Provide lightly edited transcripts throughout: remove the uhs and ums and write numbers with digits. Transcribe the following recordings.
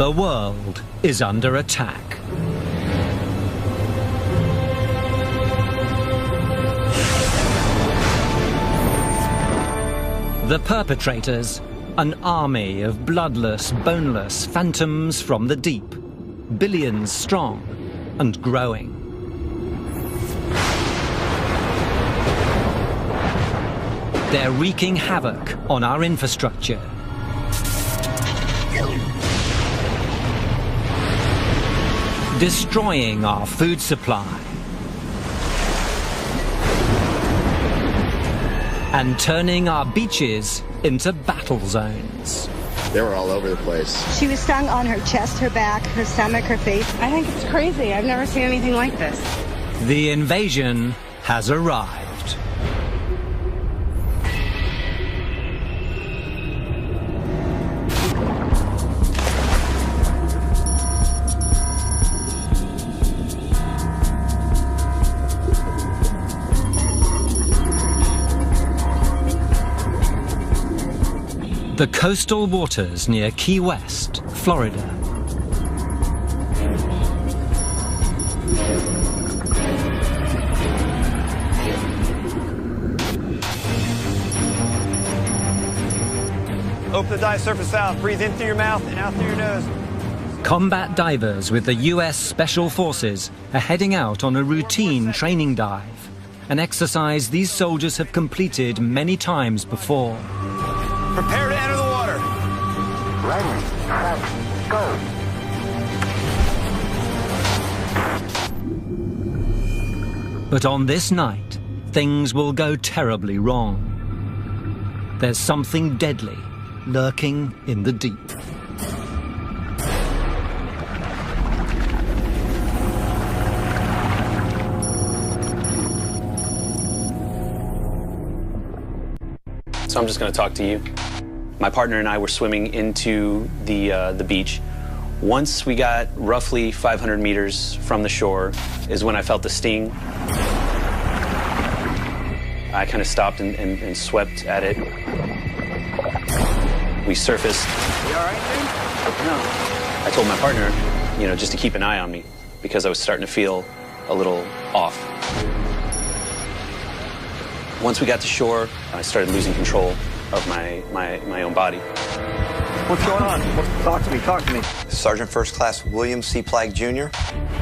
The world is under attack. The perpetrators, an army of bloodless, boneless phantoms from the deep, billions strong and growing. They're wreaking havoc on our infrastructure. Destroying our food supply. And turning our beaches into battle zones. They were all over the place. She was stung on her chest, her back, her stomach, her face. I think it's crazy. I've never seen anything like this. The invasion has arrived. The coastal waters near Key West, Florida. Open the dive surface valve, breathe in through your mouth and out through your nose. Combat divers with the US Special Forces are heading out on a routine training dive, an exercise these soldiers have completed many times before. Prepare to enter the water. Ready, set, go. But on this night, things will go terribly wrong. There's something deadly lurking in the deep. So I'm just going to talk to you. My partner and I were swimming into the beach. Once we got roughly 500 meters from the shore is when I felt the sting. I kind of stopped and swept at it. We surfaced. You all right, dude? No. I told my partner, just to keep an eye on me because I was starting to feel a little off. Once we got to shore, I started losing control of my own body. What's going on? Talk to me. Sergeant First Class William C. Plagg, Jr.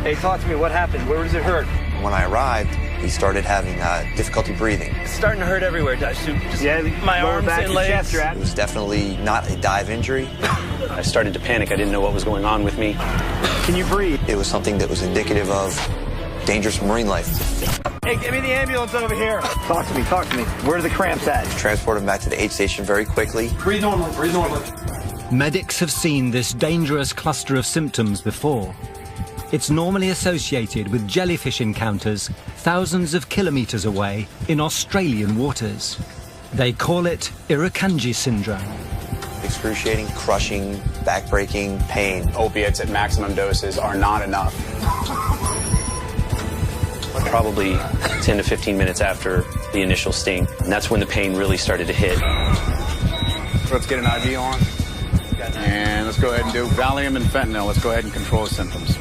Hey, talk to me. What happened? Where does it hurt? When I arrived, he started having difficulty breathing. It's starting to hurt everywhere, Just my arms back, and legs. It was definitely not a dive injury. I started to panic. I didn't know what was going on with me. Can you breathe? It was something that was indicative of dangerous marine life. Hey, give me the ambulance over here. Talk to me. Where are the cramps at? Transported him back to the aid station very quickly. Breathe normally. Medics have seen this dangerous cluster of symptoms before. It's normally associated with jellyfish encounters thousands of kilometers away in Australian waters. They call it Irukandji syndrome. Excruciating, crushing, backbreaking pain. Opiates at maximum doses are not enough. Probably 10 to 15 minutes after the initial sting, and that's when the pain really started to hit. Let's get an IV on. And let's go ahead and do Valium and fentanyl. Let's go ahead and control the symptoms.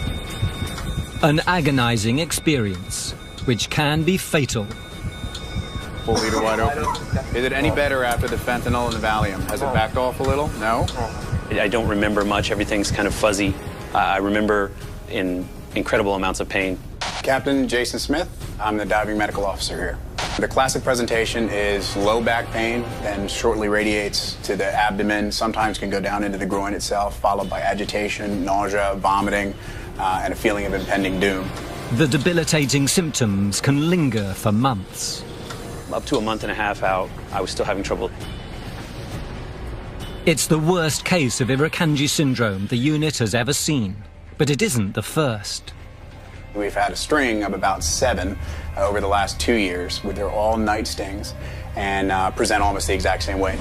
An agonizing experience, which can be fatal. Full leader wide open. Is it any better after the fentanyl and the Valium? Has it backed off a little? No? I don't remember much. Everything's kind of fuzzy. I remember in incredible amounts of pain. Captain Jason Smith, I'm the diving medical officer here. The classic presentation is low back pain, then shortly radiates to the abdomen, sometimes can go down into the groin itself, followed by agitation, nausea, vomiting, and a feeling of impending doom. The debilitating symptoms can linger for months. Up to a month and a half out, I was still having trouble. It's the worst case of Irukandji syndrome the unit has ever seen, but it isn't the first. We've had a string of about 7 over the last 2 years, where they're all night stings and present almost the exact same way.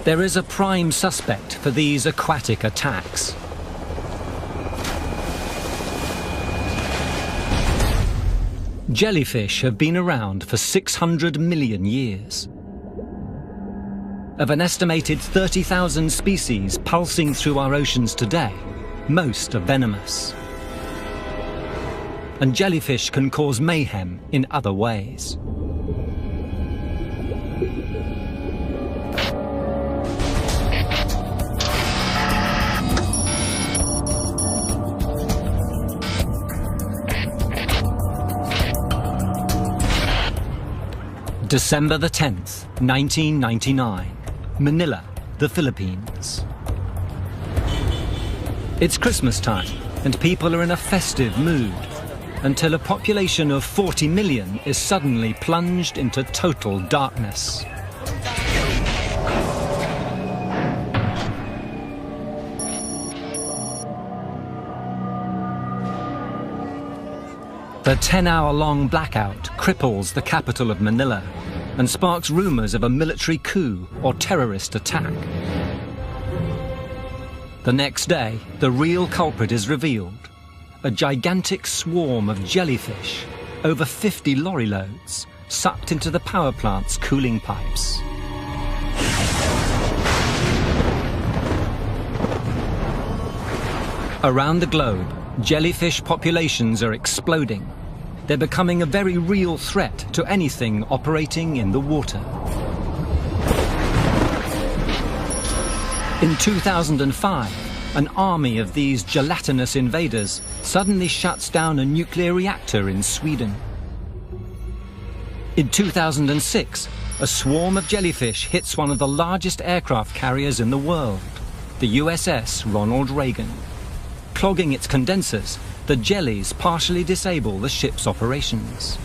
There is a prime suspect for these aquatic attacks. Jellyfish have been around for 600 million years. Of an estimated 30,000 species pulsing through our oceans today, most are venomous. And jellyfish can cause mayhem in other ways. December the 10th, 1999, Manila, the Philippines. It's Christmas time, and people are in a festive mood, until a population of 40 million is suddenly plunged into total darkness. The 10-hour-long blackout cripples the capital of Manila and sparks rumors of a military coup or terrorist attack. The next day, the real culprit is revealed: a gigantic swarm of jellyfish, over 50 lorry loads, sucked into the power plant's cooling pipes. Around the globe, jellyfish populations are exploding. They're becoming a very real threat to anything operating in the water. In 2005, an army of these gelatinous invaders suddenly shuts down a nuclear reactor in Sweden. In 2006, a swarm of jellyfish hits one of the largest aircraft carriers in the world, the USS Ronald Reagan. Clogging its condensers, the jellies partially disable the ship's operations.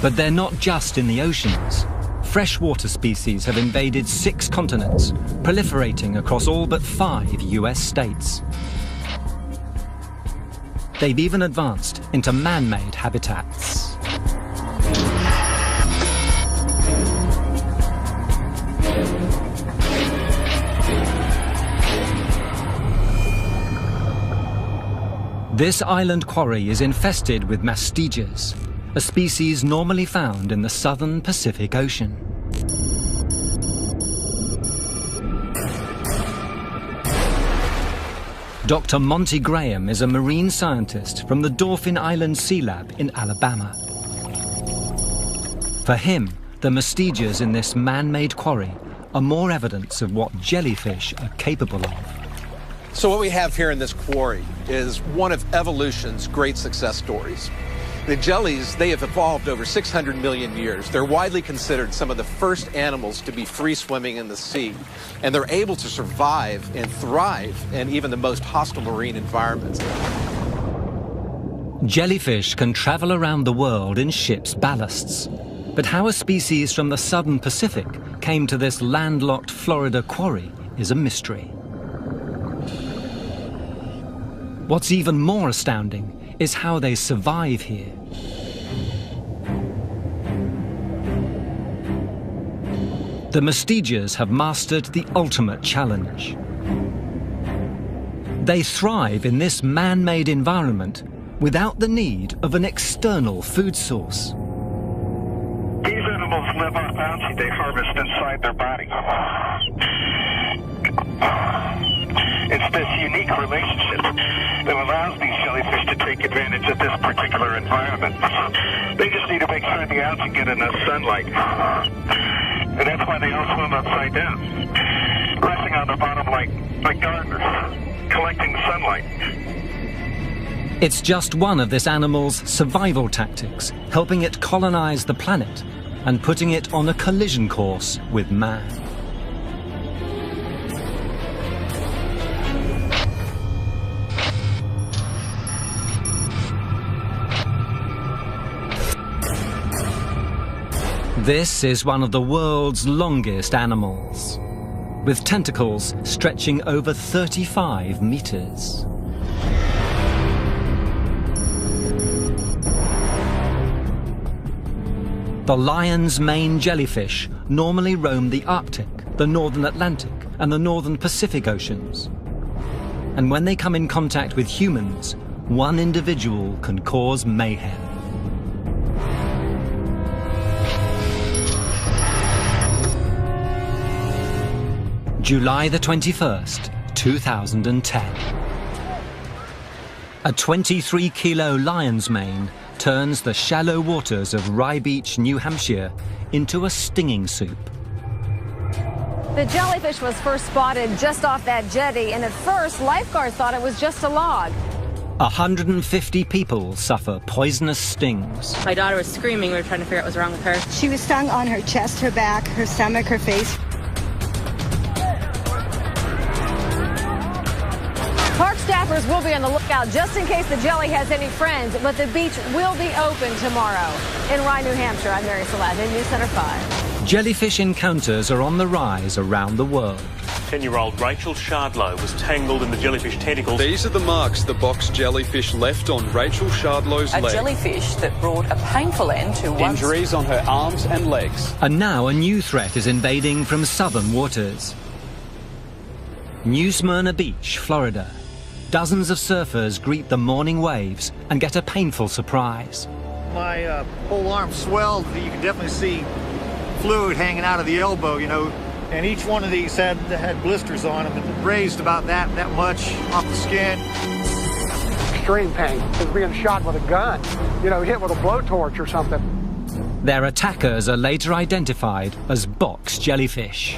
But they're not just in the oceans. Freshwater species have invaded 6 continents, proliferating across all but 5 US states. They've even advanced into man-made habitats. This island quarry is infested with mastigas, a species normally found in the southern Pacific Ocean. Dr. Monty Graham is a marine scientist from the Dauphin Island Sea Lab in Alabama. For him, the mastigas in this man-made quarry are more evidence of what jellyfish are capable of. So what we have here in this quarry is one of evolution's great success stories. The jellies, they have evolved over 600 million years. They're widely considered some of the first animals to be free swimming in the sea. And they're able to survive and thrive in even the most hostile marine environments. Jellyfish can travel around the world in ships' ballasts. But how a species from the southern Pacific came to this landlocked Florida quarry is a mystery. What's even more astounding is how they survive here. The mastigas have mastered the ultimate challenge. They thrive in this man-made environment without the need of an external food source. These animals live off algae they harvest inside their body. It's this unique relationship that allows these jellyfish to take advantage of this particular environment. They just need to make sure the algae get enough sunlight. And that's why they all swim upside down, resting on the bottom like gardeners, collecting the sunlight. It's just one of this animal's survival tactics, helping it colonize the planet and putting it on a collision course with man. This is one of the world's longest animals, with tentacles stretching over 35 meters. The lion's mane jellyfish normally roam the Arctic, the northern Atlantic, and the northern Pacific Oceans. And when they come in contact with humans, one individual can cause mayhem. July the 21st, 2010. A 23-kilo lion's mane turns the shallow waters of Rye Beach, New Hampshire, into a stinging soup. The jellyfish was first spotted just off that jetty, and at first, lifeguards thought it was just a log. 150 people suffer poisonous stings. My daughter was screaming. We were trying to figure out what was wrong with her. She was stung on her chest, her back, her stomach, her face. Park staffers will be on the lookout just in case the jelly has any friends, but the beach will be open tomorrow. In Rye, New Hampshire, I'm Mary Saladin, News Center 5. Jellyfish encounters are on the rise around the world. 10-year-old Rachel Shardlow was tangled in the jellyfish tentacles. These are the marks the box jellyfish left on Rachel Shardlow's leg. A jellyfish that brought a painful end to one... Injuries on her arms and legs. And now a new threat is invading from southern waters. New Smyrna Beach, Florida. Dozens of surfers greet the morning waves and get a painful surprise. My whole arm swelled. You can definitely see fluid hanging out of the elbow, you know, and each one of these had blisters on them and raised about that much off the skin. Extreme pain. It's being shot with a gun, you know, hit with a blowtorch or something. Their attackers are later identified as box jellyfish.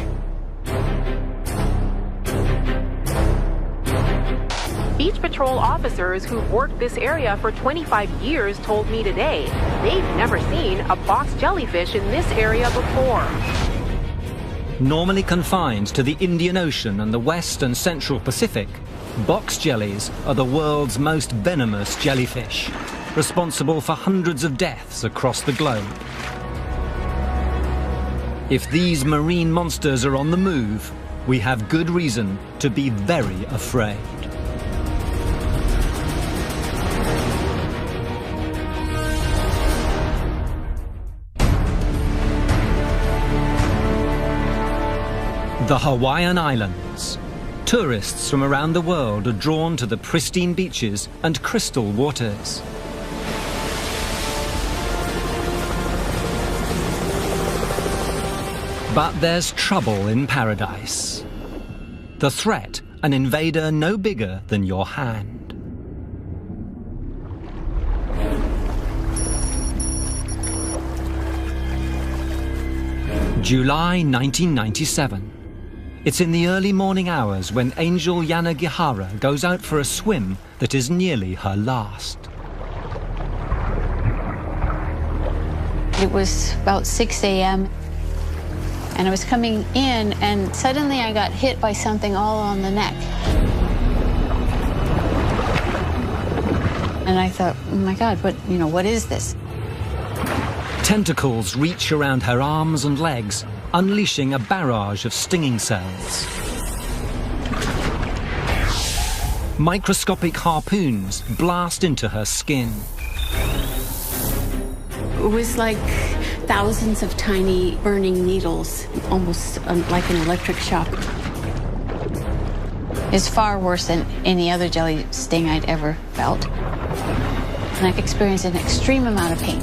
Beach patrol officers who've worked this area for 25 years told me today they've never seen a box jellyfish in this area before. Normally confined to the Indian Ocean and the West and Central Pacific, box jellies are the world's most venomous jellyfish, responsible for hundreds of deaths across the globe. If these marine monsters are on the move, we have good reason to be very afraid. The Hawaiian Islands. Tourists from around the world are drawn to the pristine beaches and crystal waters. But there's trouble in paradise. The threat, an invader no bigger than your hand. July 1997. It's in the early morning hours when Angel Yanagihara goes out for a swim that is nearly her last. It was about 6 a.m. and I was coming in and suddenly I got hit by something all on the neck. And I thought, oh my God, what is this? Tentacles reach around her arms and legs, unleashing a barrage of stinging cells. Microscopic harpoons blast into her skin. It was like thousands of tiny burning needles, almost like an electric shock. It's far worse than any other jelly sting I'd ever felt. And I've experienced an extreme amount of pain.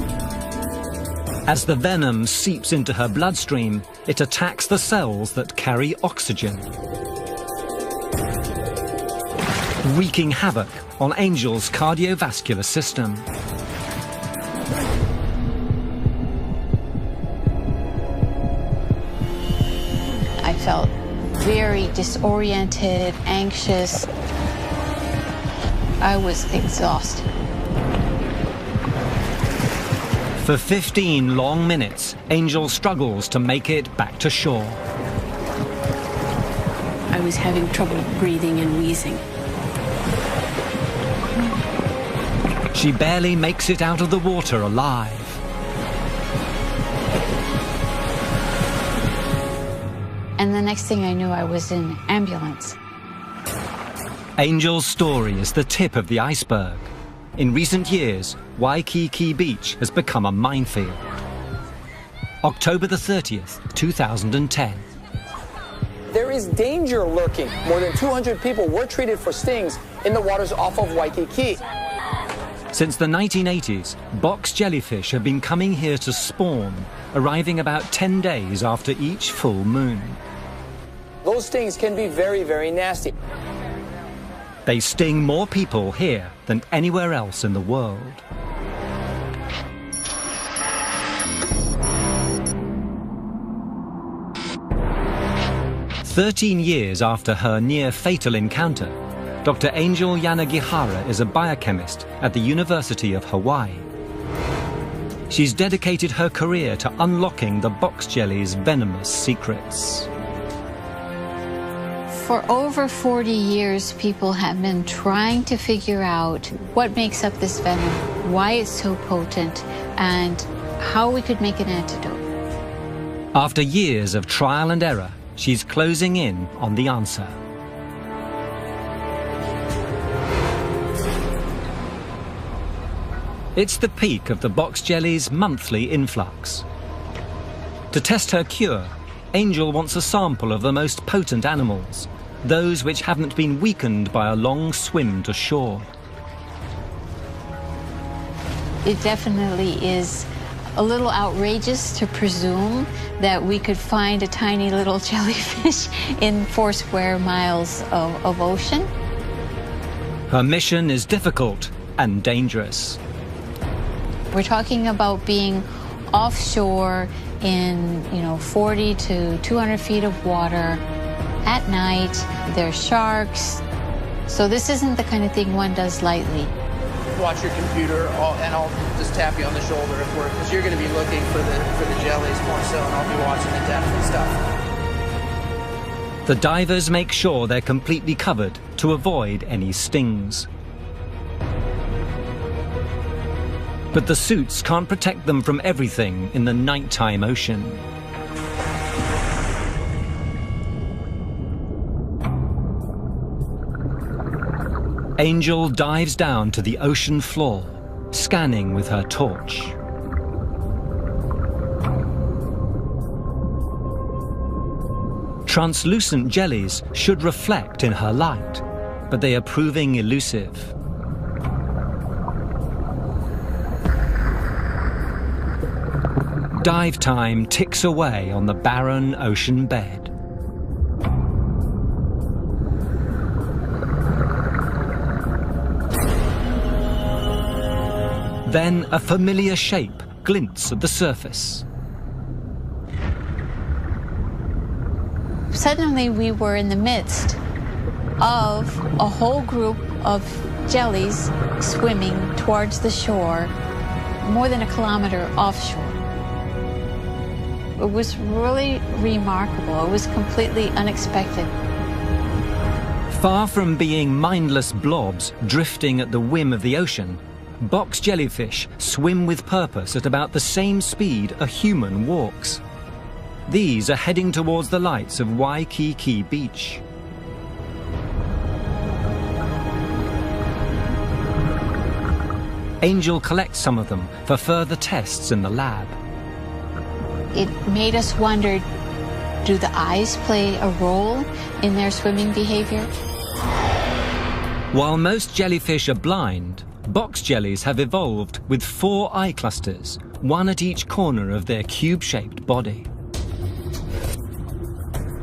As the venom seeps into her bloodstream, it attacks the cells that carry oxygen, wreaking havoc on Angel's cardiovascular system. I felt very disoriented, anxious. I was exhausted. For 15 long minutes, Angel struggles to make it back to shore. I was having trouble breathing and wheezing. She barely makes it out of the water alive. And the next thing I knew, I was in an ambulance. Angel's story is the tip of the iceberg. In recent years, Waikiki Beach has become a minefield. October the 30th, 2010. There is danger lurking. More than 200 people were treated for stings in the waters off of Waikiki. Since the 1980s, box jellyfish have been coming here to spawn, arriving about 10 days after each full moon. The those stings can be very, very nasty. They sting more people here than anywhere else in the world. "13 years after her near-fatal encounter, Dr. Angel Yanagihara is a biochemist at the University of Hawaii. She's dedicated her career to unlocking the box jelly's venomous secrets. For over 40 years, people have been trying to figure out what makes up this venom, why it's so potent, and how we could make an antidote. After years of trial and error, she's closing in on the answer. It's the peak of the box jelly's monthly influx. To test her cure, Angel wants a sample of the most potent animals, those which haven't been weakened by a long swim to shore. It definitely is a little outrageous to presume that we could find a tiny little jellyfish in 4 square miles of ocean. Her mission is difficult and dangerous. We're talking about being offshore in, 40 to 200 feet of water at night. There's sharks. So this isn't the kind of thing one does lightly. Watch your computer, and I'll just tap you on the shoulder if we're, because you're going to be looking for the jellies more so, and I'll be watching the depth and stuff. The divers make sure they're completely covered to avoid any stings. But the suits can't protect them from everything in the nighttime ocean. Angel dives down to the ocean floor, scanning with her torch. Translucent jellies should reflect in her light, but they are proving elusive. Dive time ticks away on the barren ocean bed. Then a familiar shape glints at the surface. Suddenly we were in the midst of a whole group of jellies swimming towards the shore, more than a kilometer offshore. It was really remarkable. It was completely unexpected. Far from being mindless blobs drifting at the whim of the ocean, box jellyfish swim with purpose at about the same speed a human walks. These are heading towards the lights of Waikiki Beach. Angel collects some of them for further tests in the lab. It made us wonder, do the eyes play a role in their swimming behavior? While most jellyfish are blind, box jellies have evolved with 4 eye clusters, one at each corner of their cube-shaped body.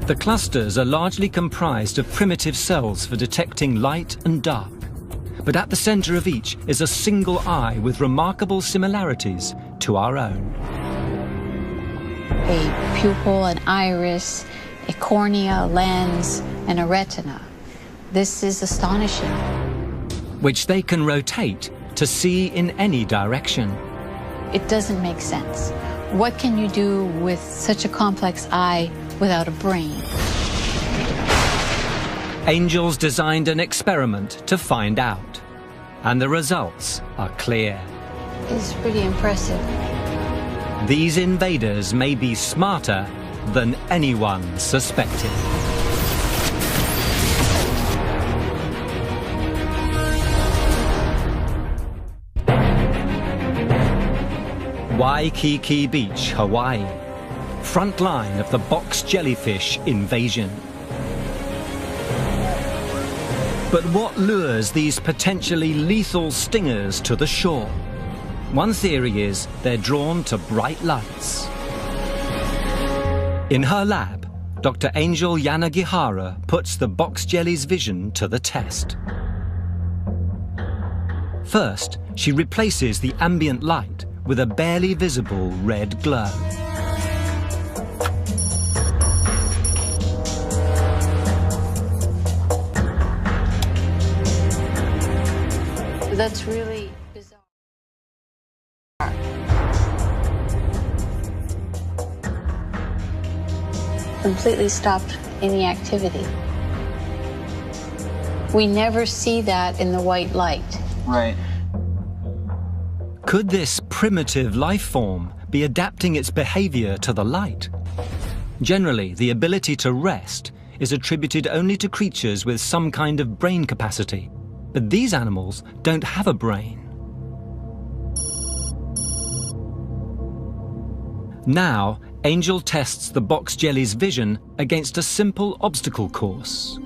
The clusters are largely comprised of primitive cells for detecting light and dark, but at the center of each is a single eye with remarkable similarities to our own. A pupil, an iris, a cornea, a lens, and a retina. This is astonishing. Which they can rotate to see in any direction. It doesn't make sense. What can you do with such a complex eye without a brain? Angel's designed an experiment to find out, and the results are clear. It's pretty impressive. These invaders may be smarter than anyone suspected. Waikiki Beach, Hawaii. Front line of the box jellyfish invasion. But what lures these potentially lethal stingers to the shore? One theory is they're drawn to bright lights. In her lab, Dr. Angel Yanagihara puts the box jelly's vision to the test. First, she replaces the ambient light with a barely visible red glow. That's really bizarre. Completely stopped any activity. We never see that in the white light. Right. Could this primitive life form be adapting its behavior to the light? Generally, the ability to rest is attributed only to creatures with some kind of brain capacity. But these animals don't have a brain. Now, Angel tests the box jelly's vision against a simple obstacle course.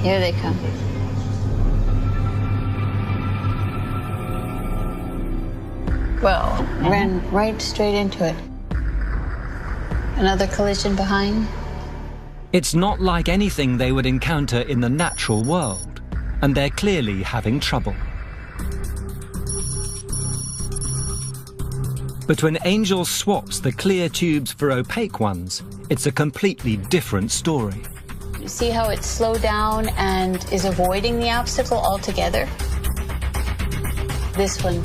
Here they come. Well, ran right straight into it. Another collision behind? It's not like anything they would encounter in the natural world, and they're clearly having trouble. But when Angel swaps the clear tubes for opaque ones, it's a completely different story. You see how it slowed down and is avoiding the obstacle altogether? This one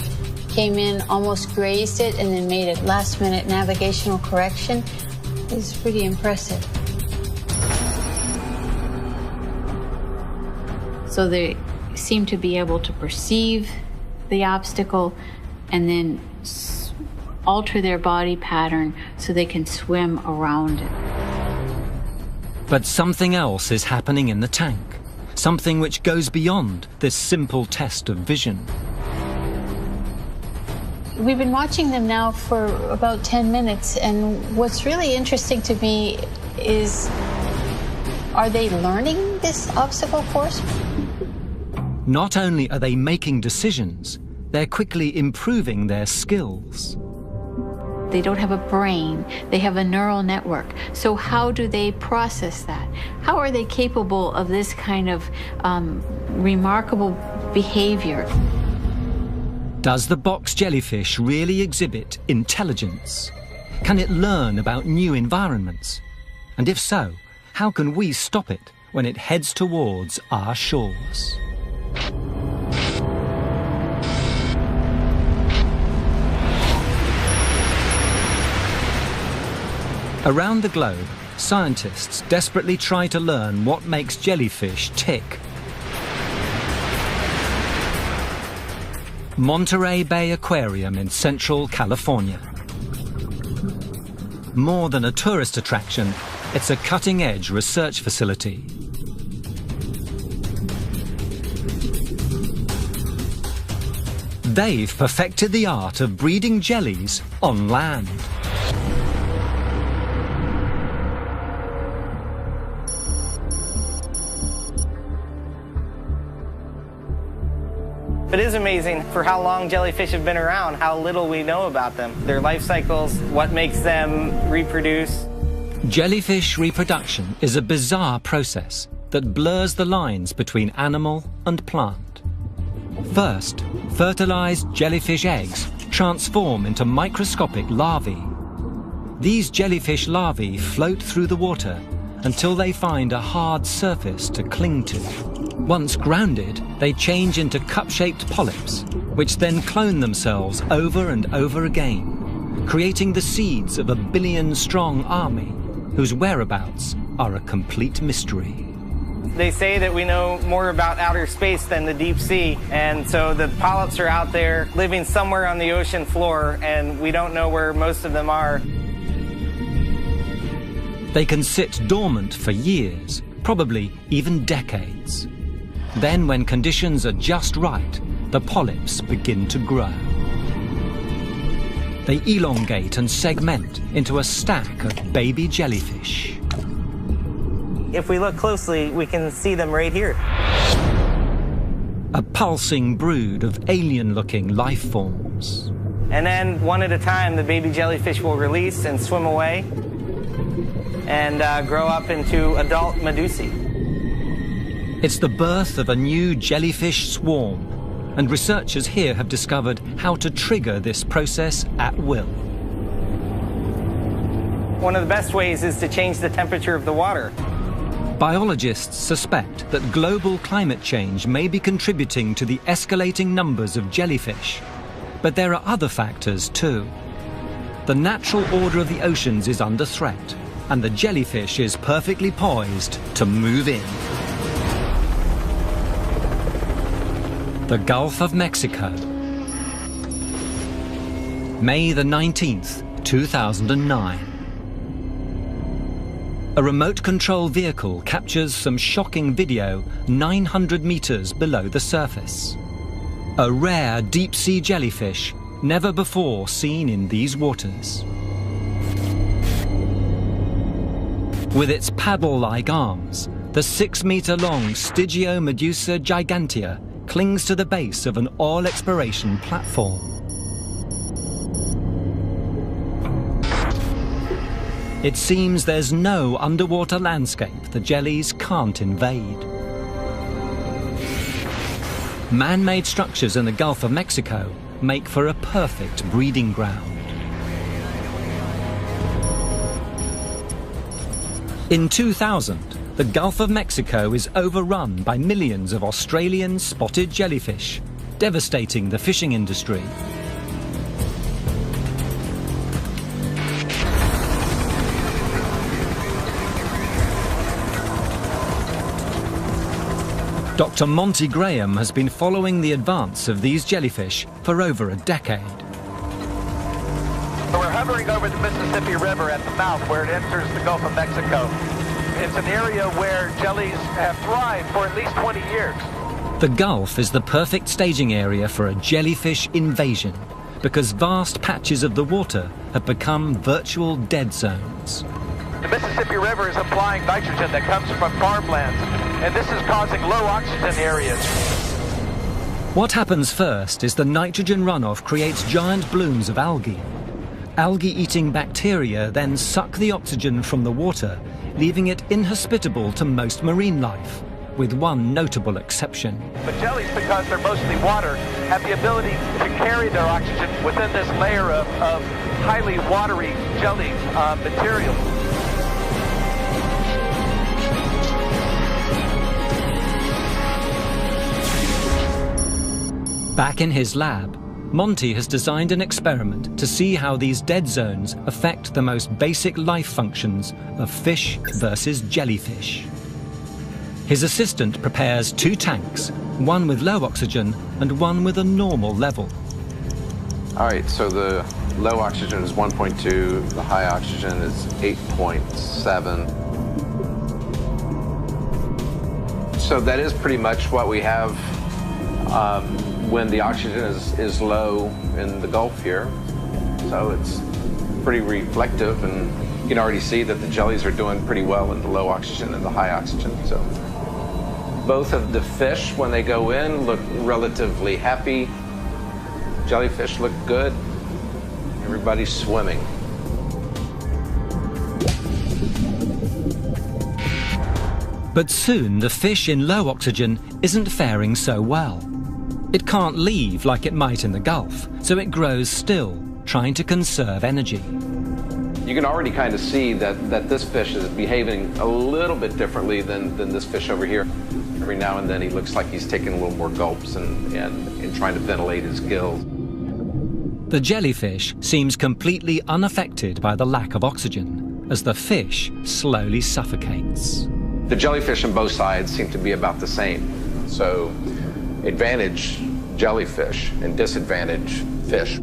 came in, almost grazed it, and then made a last-minute navigational correction. It's pretty impressive. So they seem to be able to perceive the obstacle and then alter their body pattern so they can swim around it. But something else is happening in the tank, something which goes beyond this simple test of vision. We've been watching them now for about 10 minutes, and what's really interesting to me is, are they learning this obstacle course? Not only are they making decisions, they're quickly improving their skills. They don't have a brain, they have a neural network. So how do they process that? How are they capable of this kind of remarkable behavior? Does the box jellyfish really exhibit intelligence? Can it learn about new environments? And if so, how can we stop it when it heads towards our shores? Around the globe, scientists desperately try to learn what makes jellyfish tick. Monterey Bay Aquarium in Central California. More than a tourist attraction, it's a cutting-edge research facility. They've perfected the art of breeding jellies on land. It is amazing for how long jellyfish have been around, how little we know about them, their life cycles, what makes them reproduce. Jellyfish reproduction is a bizarre process that blurs the lines between animal and plant. First, fertilized jellyfish eggs transform into microscopic larvae. These jellyfish larvae float through the water until they find a hard surface to cling to. Once grounded, they change into cup-shaped polyps, which then clone themselves over and over again, creating the seeds of a billion-strong army whose whereabouts are a complete mystery. They say that we know more about outer space than the deep sea, and so the polyps are out there living somewhere on the ocean floor, and we don't know where most of them are. They can sit dormant for years, probably even decades. Then, when conditions are just right, the polyps begin to grow. They elongate and segment into a stack of baby jellyfish. If we look closely, we can see them right here. A pulsing brood of alien-looking life forms. And then one at a time, the baby jellyfish will release and swim away and grow up into adult medusae. It's the birth of a new jellyfish swarm, and researchers here have discovered how to trigger this process at will. One of the best ways is to change the temperature of the water. Biologists suspect that global climate change may be contributing to the escalating numbers of jellyfish. But there are other factors too. The natural order of the oceans is under threat, and the jellyfish is perfectly poised to move in. The Gulf of Mexico. May the 19th, 2009. A remote control vehicle captures some shocking video 900 meters below the surface. A rare deep-sea jellyfish never before seen in these waters. With its paddle-like arms, the 6-meter-long Stygiomedusa gigantea clings to the base of an oil exploration platform. It seems there's no underwater landscape the jellies can't invade. Man-made structures in the Gulf of Mexico make for a perfect breeding ground. In 2000, the Gulf of Mexico is overrun by millions of Australian spotted jellyfish, devastating the fishing industry. Dr. Monty Graham has been following the advance of these jellyfish for over a decade. We're hovering over the Mississippi River at the mouth where it enters the Gulf of Mexico. It's an area where jellies have thrived for at least 20 years. The Gulf is the perfect staging area for a jellyfish invasion because vast patches of the water have become virtual dead zones. The Mississippi River is applying nitrogen that comes from farmlands, and this is causing low oxygen areas. What happens first is the nitrogen runoff creates giant blooms of algae. Algae-eating bacteria then suck the oxygen from the water, leaving it inhospitable to most marine life, with one notable exception. But jellies, because they're mostly water, have the ability to carry their oxygen within this layer of highly watery jelly material. Back in his lab, Monty has designed an experiment to see how these dead zones affect the most basic life functions of fish versus jellyfish. His assistant prepares 2 tanks, one with low oxygen and one with a normal level. All right, so the low oxygen is 1.2, the high oxygen is 8.7. So that is pretty much what we have when the oxygen is low in the Gulf here. So it's pretty reflective, and you can already see that the jellies are doing pretty well in the low oxygen and the high oxygen. So both of the fish, when they go in, look relatively happy. Jellyfish look good. Everybody's swimming. But soon the fish in low oxygen isn't faring so well. It can't leave like it might in the Gulf, so it grows still, trying to conserve energy. You can already kind of see that this fish is behaving a little bit differently than this fish over here. Every now and then he looks like he's taking a little more gulps and trying to ventilate his gills. The jellyfish seems completely unaffected by the lack of oxygen, as the fish slowly suffocates. The jellyfish on both sides seem to be about the same. So advantage jellyfish and disadvantage fish.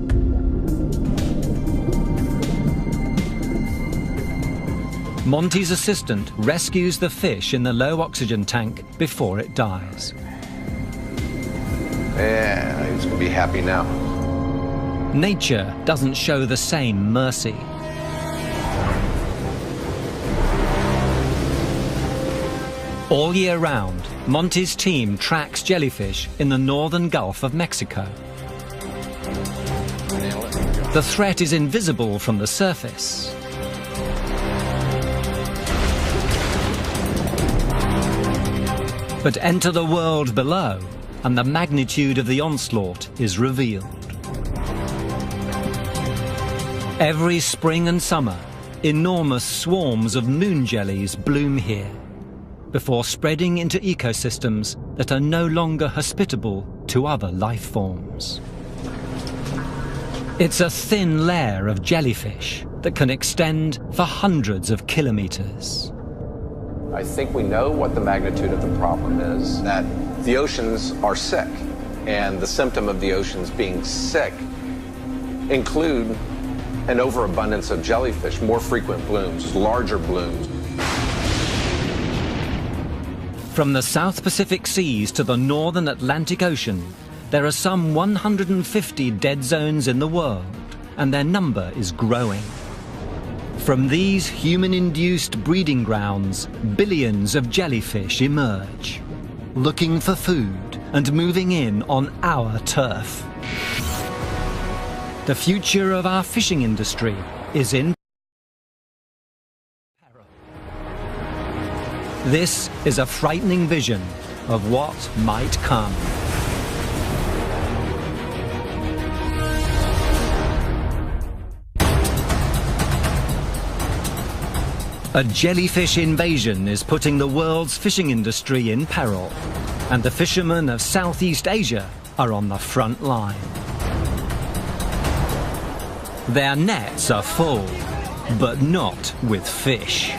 Monty's assistant rescues the fish in the low oxygen tank before it dies. Yeah, he's gonna be happy now. Nature doesn't show the same mercy. All year round, Monty's team tracks jellyfish in the northern Gulf of Mexico. Nail it. The threat is invisible from the surface. But enter the world below, and the magnitude of the onslaught is revealed. Every spring and summer, enormous swarms of moon jellies bloom here, before spreading into ecosystems that are no longer hospitable to other life forms. It's a thin layer of jellyfish that can extend for hundreds of kilometers. I think we know what the magnitude of the problem is, that the oceans are sick, and the symptom of the oceans being sick include an overabundance of jellyfish, more frequent blooms, larger blooms. From the South Pacific Seas to the northern Atlantic Ocean, there are some 150 dead zones in the world, and their number is growing. From these human-induced breeding grounds, billions of jellyfish emerge, looking for food and moving in on our turf. The future of our fishing industry is in peril. This is a frightening vision of what might come. A jellyfish invasion is putting the world's fishing industry in peril, and the fishermen of Southeast Asia are on the front line. Their nets are full, but not with fish.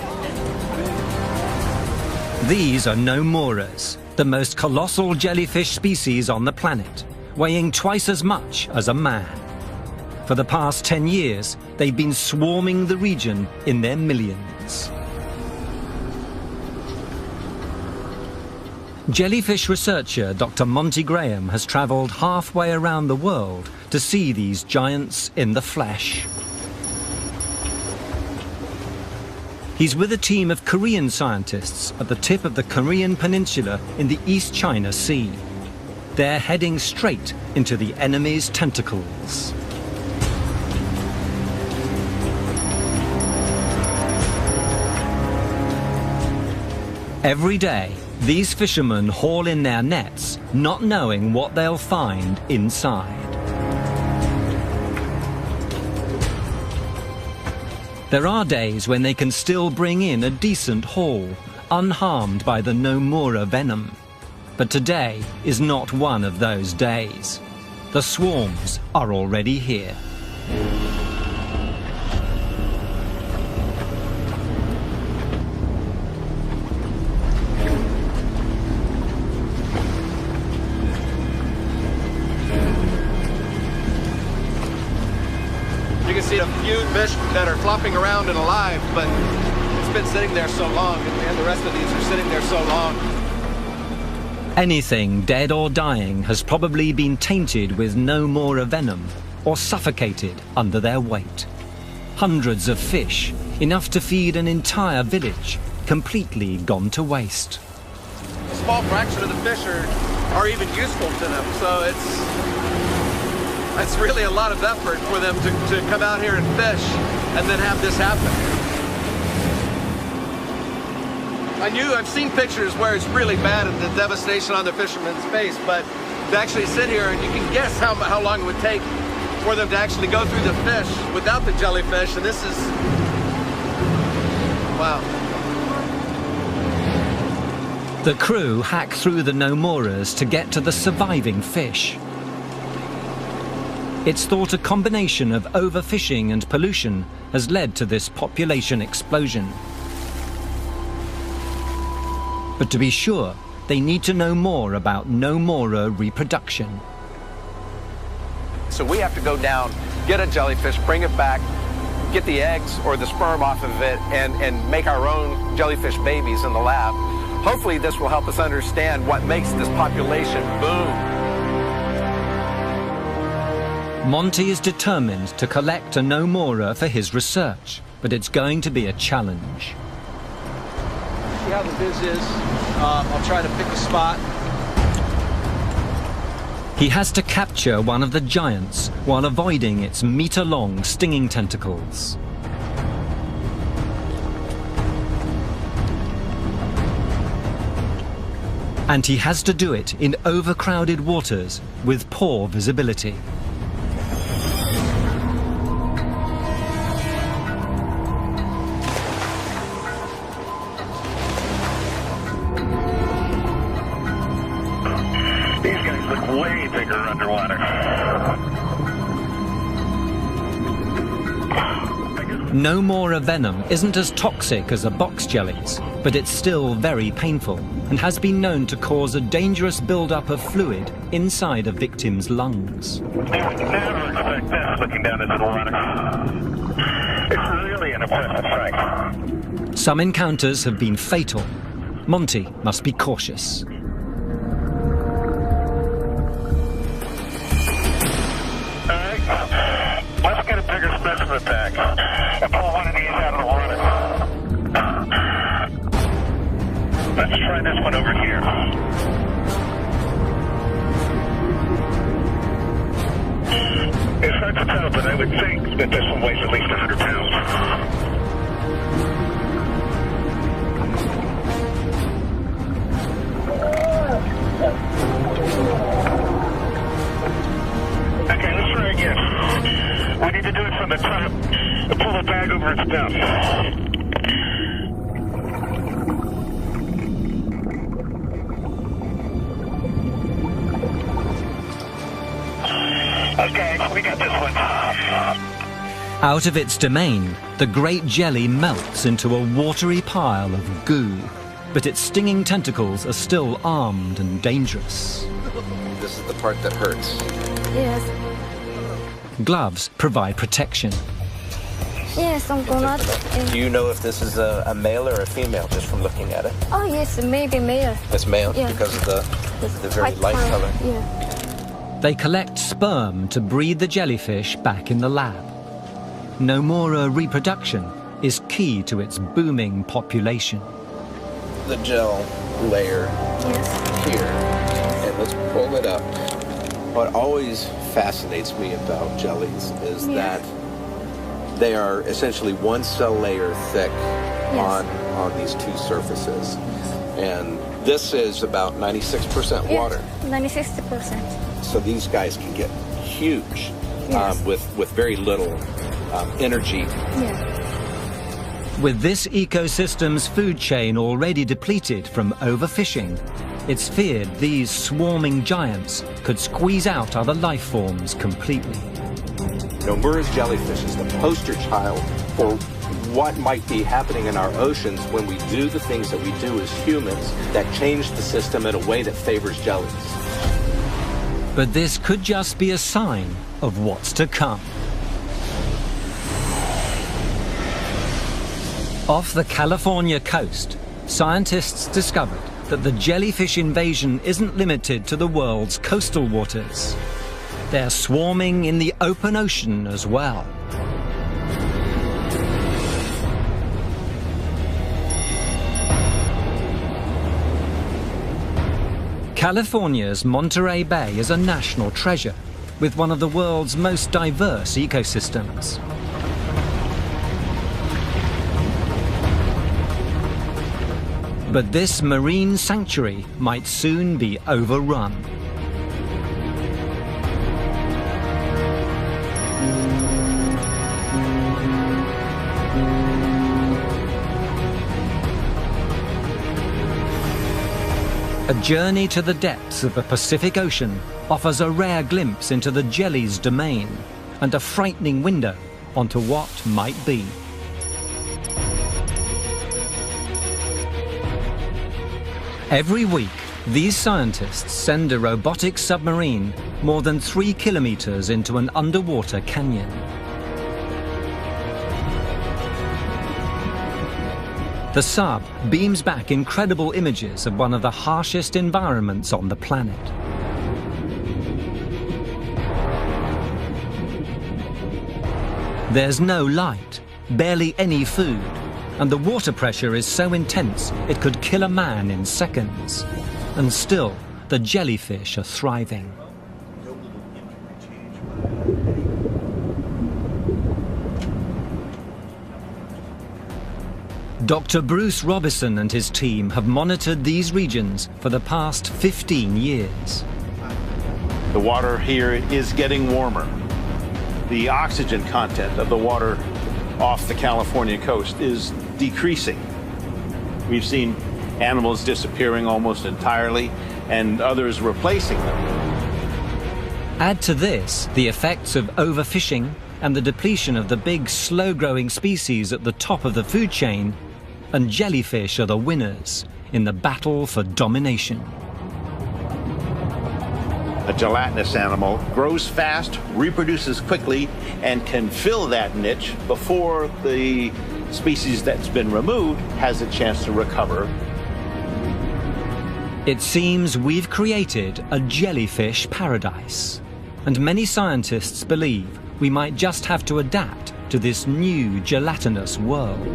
These are noteworthy, the most colossal jellyfish species on the planet, weighing twice as much as a man. For the past 10 years, they've been swarming the region in their millions. Jellyfish researcher Dr. Monty Graham has travelled halfway around the world to see these giants in the flesh. He's with a team of Korean scientists at the tip of the Korean peninsula in the East China Sea. They're heading straight into the enemy's tentacles. Every day, these fishermen haul in their nets, not knowing what they'll find inside. There are days when they can still bring in a decent haul, unharmed by the Nomura venom. But today is not one of those days. The swarms are already here. See a few fish that are flopping around and alive, but it's been sitting there so long, and the rest of these are sitting there so long. Anything dead or dying has probably been tainted with Nomura venom or suffocated under their weight. Hundreds of fish, enough to feed an entire village, completely gone to waste. A small fraction of the fish are even useful to them, so it's really a lot of effort for them to come out here and fish and then have this happen. I've seen pictures where it's really bad and the devastation on the fisherman's face, but to actually sit here and you can guess how long it would take for them to actually go through the fish without the jellyfish, and this is, wow. The crew hack through the Nomuras to get to the surviving fish. It's thought a combination of overfishing and pollution has led to this population explosion. But to be sure, they need to know more about Nomura reproduction. So we have to go down, get a jellyfish, bring it back, get the eggs or the sperm off of it, and make our own jellyfish babies in the lab. Hopefully this will help us understand what makes this population boom. Monty is determined to collect a Nomura for his research, but it's going to be a challenge. See how the viz is. I'll try to pick a spot. He has to capture one of the giants while avoiding its meter-long stinging tentacles. And he has to do it in overcrowded waters with poor visibility. These guys look way bigger underwater. No more venom isn't as toxic as a box jelly's, but it's still very painful and has been known to cause a dangerous buildup of fluid inside a victim's lungs. You would never expect this looking down into the water. It's really an impressive sight. Some encounters have been fatal. Monty must be cautious. Let's get a bigger specimen back and pull one of these out of the water. Let's try this one over here. It's hard to tell, but I would think that this one weighs at least 100 pounds. Okay, let's try again. We need to do it from the top and pull the bag over its mouth. Okay, we got this one. Out of its domain, the great jelly melts into a watery pile of goo, but its stinging tentacles are still armed and dangerous. This is the part that hurts. Yes. Gloves provide protection. Yes, I'm gonna. Do you know if this is a male or a female just from looking at it? Oh yes, maybe male. It's male, yeah, because of the very light color. Yeah. They collect sperm to breed the jellyfish back in the lab. Nomura reproduction is key to its booming population. The gel layer here, and let's pull it up. What always fascinates me about jellies is that they are essentially one cell layer thick on these two surfaces. And this is about 96% water. 96%. So these guys can get huge with very little energy. With this ecosystem's food chain already depleted from overfishing, it's feared these swarming giants could squeeze out other life forms completely. Nomura's jellyfish is the poster child for what might be happening in our oceans when we do the things that we do as humans that change the system in a way that favors jellies. But this could just be a sign of what's to come. Off the California coast, scientists discovered that the jellyfish invasion isn't limited to the world's coastal waters. They're swarming in the open ocean as well. California's Monterey Bay is a national treasure, with one of the world's most diverse ecosystems. But this marine sanctuary might soon be overrun. A journey to the depths of the Pacific Ocean offers a rare glimpse into the jelly's domain and a frightening window onto what might be. Every week, these scientists send a robotic submarine more than 3 kilometers into an underwater canyon. The sub beams back incredible images of one of the harshest environments on the planet. There's no light, barely any food, and the water pressure is so intense it could kill a man in seconds. And still, the jellyfish are thriving. Dr. Bruce Robison and his team have monitored these regions for the past 15 years. The water here is getting warmer. The oxygen content of the water off the California coast is decreasing. We've seen animals disappearing almost entirely and others replacing them. Add to this the effects of overfishing and the depletion of the big, slow-growing species at the top of the food chain, and jellyfish are the winners in the battle for domination. A gelatinous animal grows fast, reproduces quickly, and can fill that niche before the species that's been removed has a chance to recover. It seems we've created a jellyfish paradise, and many scientists believe we might just have to adapt to this new gelatinous world.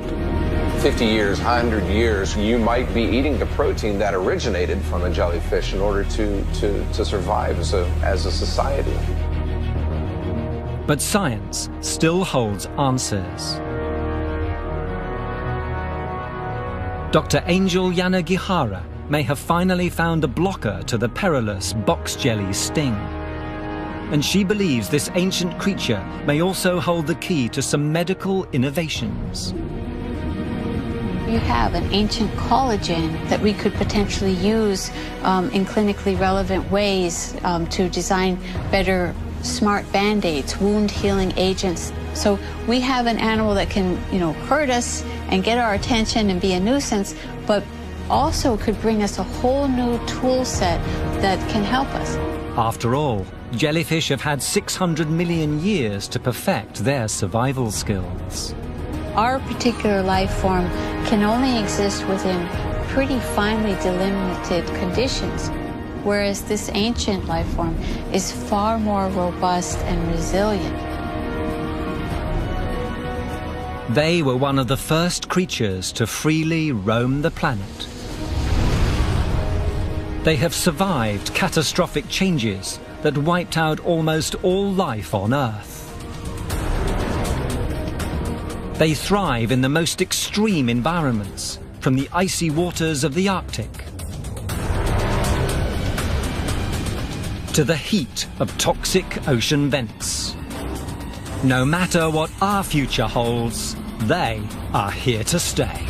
50 years, 100 years, you might be eating the protein that originated from a jellyfish in order to survive as a society. But science still holds answers. Dr. Angel Yanagihara may have finally found a blocker to the perilous box jelly sting. And she believes this ancient creature may also hold the key to some medical innovations. You have an ancient collagen that we could potentially use in clinically relevant ways to design better smart band-aids, wound healing agents. So we have an animal that can, hurt us and get our attention and be a nuisance, but also could bring us a whole new tool set that can help us. After all, jellyfish have had 600 million years to perfect their survival skills. Our particular life form can only exist within pretty finely delimited conditions, whereas this ancient life form is far more robust and resilient. They were one of the first creatures to freely roam the planet. They have survived catastrophic changes that wiped out almost all life on Earth. They thrive in the most extreme environments, from the icy waters of the Arctic to the heat of toxic ocean vents. No matter what our future holds, they are here to stay.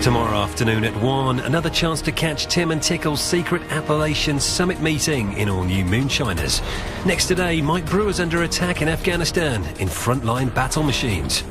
Tomorrow afternoon at 1, another chance to catch Tim and Tickle's secret Appalachian Summit meeting in all new Moonshiners. Next today, Mike Brewer's under attack in Afghanistan in frontline battle machines.